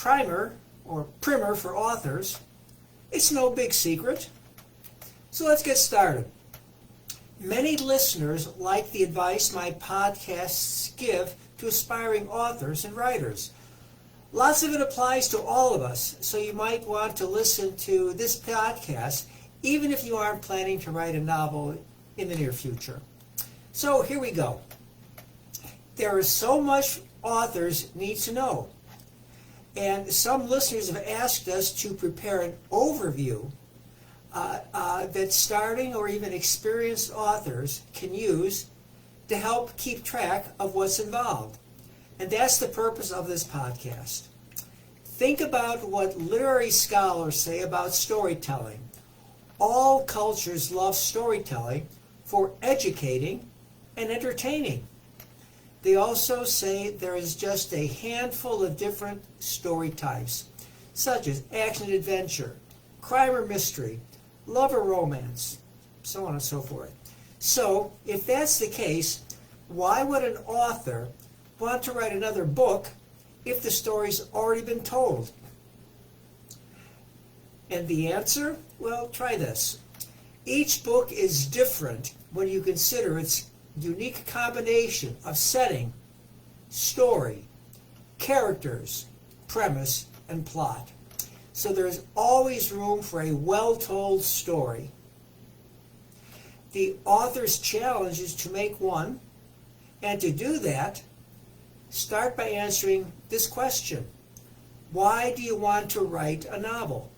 primer or primer for authors. It's no big secret. So let's get started. Many listeners like the advice my podcasts give to aspiring authors and writers. Lots of it applies to all of us, so you might want to listen to this podcast even if you aren't planning to write a novel in the near future. So here we go. There is so much authors need to know. And some listeners have asked us to prepare an overview that starting or even experienced authors can use to help keep track of what's involved. And that's the purpose of this podcast. Think about what literary scholars say about storytelling. All cultures love storytelling for educating and entertaining. They also say there is just a handful of different story types, such as action and adventure, crime or mystery, love or romance, so on and so forth. So, if that's the case, why would an author want to write another book if the story's already been told? And the answer? Well, try this. Each book is different when you consider its unique combination of setting, story, characters, premise, and plot. So there's always room for a well-told story. The author's challenge is to make one, and to do that, start by answering this question. Why do you want to write a novel?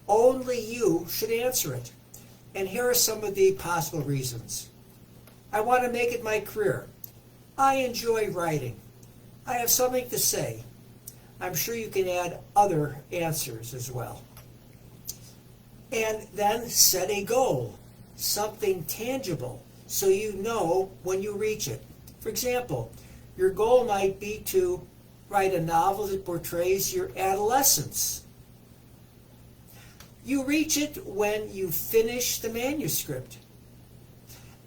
Only you should answer it. And here are some of the possible reasons. I want to make it my career. I enjoy writing. I have something to say. I'm sure you can add other answers as well. And then set a goal, something tangible, so you know when you reach it. For example, your goal might be to write a novel that portrays your adolescence. You reach it when you finish the manuscript.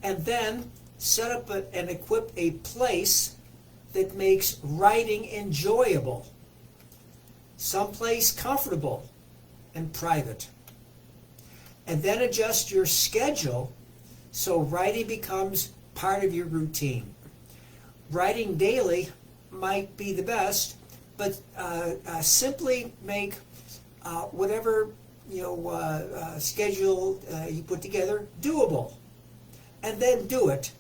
And then set up and equip a place that makes writing enjoyable, someplace comfortable and private. And then adjust your schedule so writing becomes part of your routine. Writing daily might be the best, but simply make whatever schedule you put together doable. And then do it.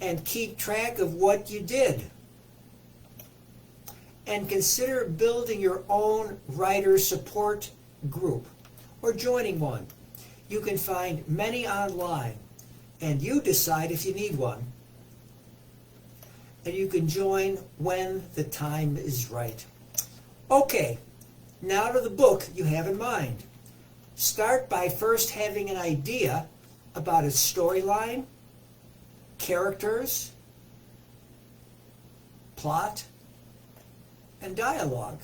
And keep track of what you did. And consider building your own writer support group or joining one. You can find many online, and you decide if you need one. And you can join when the time is right. Okay, now to the book you have in mind. Start by first having an idea about its storyline, characters, plot, and dialogue.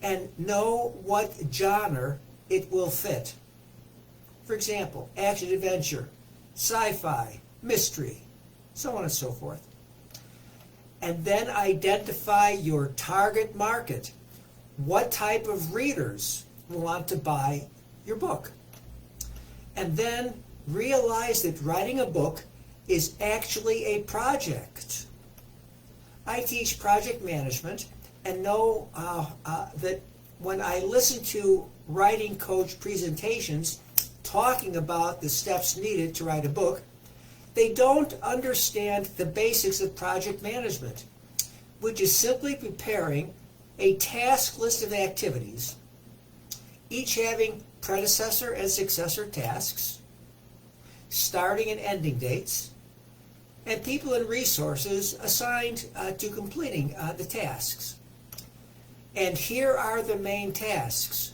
And know what genre it will fit. For example, action adventure, sci-fi, mystery, so on and so forth. And then identify your target market. What type of readers will want to buy your book? And then realize that writing a book is actually a project. I teach project management and know that when I listen to writing coach presentations talking about the steps needed to write a book, they don't understand the basics of project management, which is simply preparing a task list of activities, each having predecessor and successor tasks, starting and ending dates, and people and resources assigned to completing the tasks. And here are the main tasks.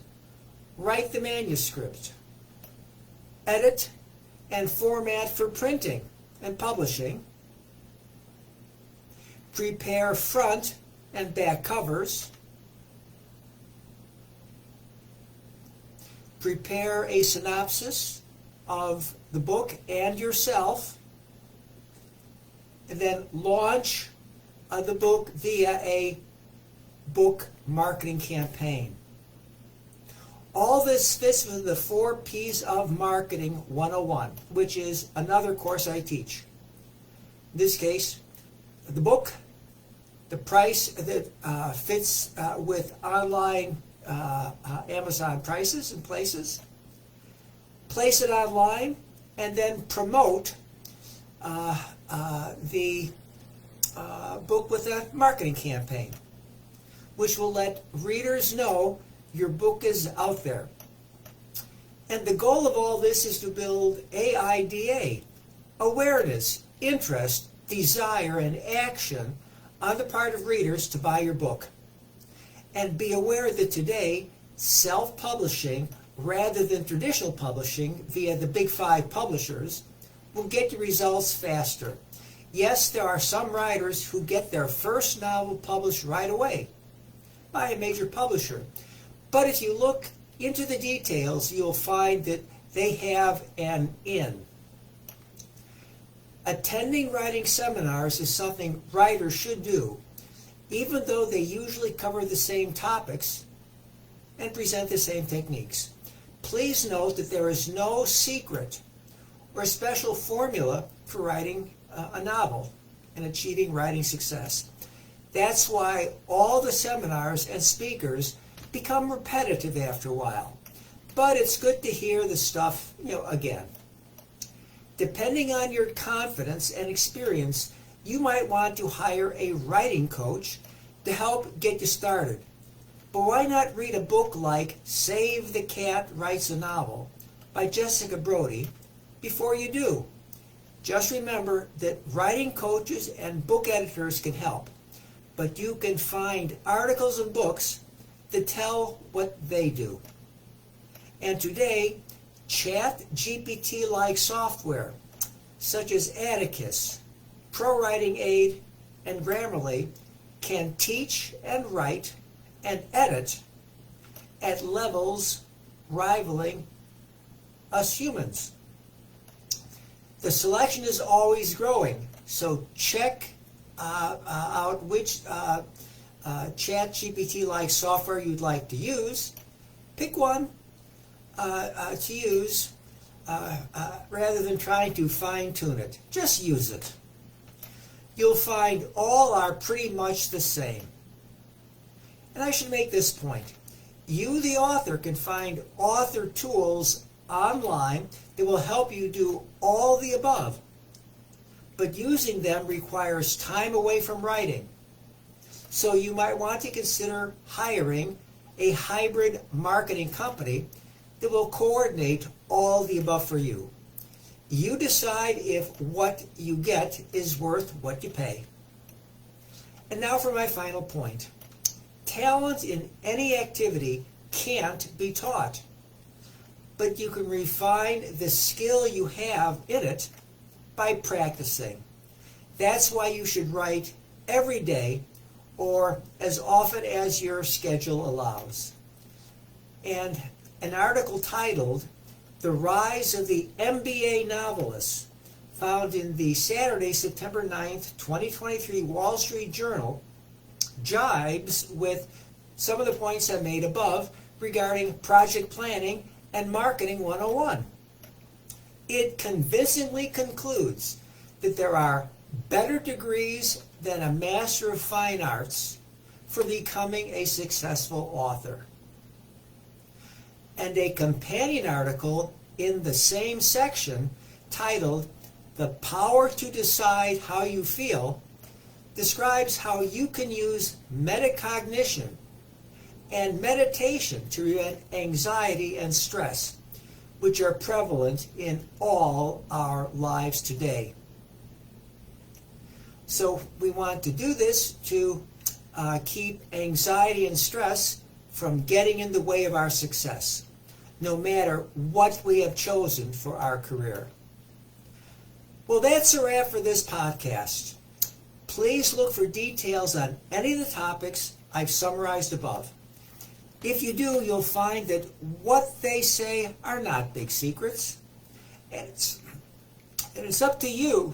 Write the manuscript, edit and format for printing and publishing, prepare front and back covers, prepare a synopsis of the book and yourself, and then launch the book via a book marketing campaign. All this fits with the 4 P's of Marketing 101, which is another course I teach. In this case, the book, the price that fits with online Amazon prices and places, place it online, and then promote the book with a marketing campaign, which will let readers know your book is out there. And the goal of all this is to build AIDA, awareness, interest, desire, and action on the part of readers to buy your book. And be aware that today, self-publishing rather than traditional publishing via the big 5 publishers will get you results faster. Yes, there are some writers who get their first novel published right away by a major publisher. But if you look into the details, you'll find that they have an in. Attending writing seminars is something writers should do, even though they usually cover the same topics and present the same techniques. Please note that there is no secret or special formula for writing a novel and achieving writing success. That's why all the seminars and speakers become repetitive after a while. But it's good to hear the stuff, again. Depending on your confidence and experience, you might want to hire a writing coach to help get you started. But why not read a book like Save the Cat Writes a Novel by Jessica Brody before you do? Just remember that writing coaches and book editors can help, but you can find articles and books that tell what they do. And today, ChatGPT-like software such as Atticus, ProWriting Aid, and Grammarly can teach and write and edit at levels rivaling us humans. The selection is always growing, so check out which ChatGPT-like software you'd like to use. Pick one to use rather than trying to fine-tune it. Just use it. You'll find all are pretty much the same. And I should make this point. You, the author, can find author tools online that will help you do all the above. But using them requires time away from writing. So you might want to consider hiring a hybrid marketing company that will coordinate all the above for you. You decide if what you get is worth what you pay. And now for my final point. Talent in any activity can't be taught, but you can refine the skill you have in it by practicing. That's why you should write every day or as often as your schedule allows. And an article titled The Rise of the MBA Novelist, found in the Saturday, September 9th, 2023 Wall Street Journal, jibes with some of the points I made above regarding project planning and marketing 101. It convincingly concludes that there are better degrees than a Master of Fine Arts for becoming a successful author. And a companion article in the same section titled The Power to Decide How You Feel describes how you can use metacognition and meditation to prevent anxiety and stress, which are prevalent in all our lives today. So we want to do this to keep anxiety and stress from getting in the way of our success, no matter what we have chosen for our career. Well, that's a wrap for this podcast. Please look for details on any of the topics I've summarized above. If you do, you'll find that what they say are not big secrets, and it's up to you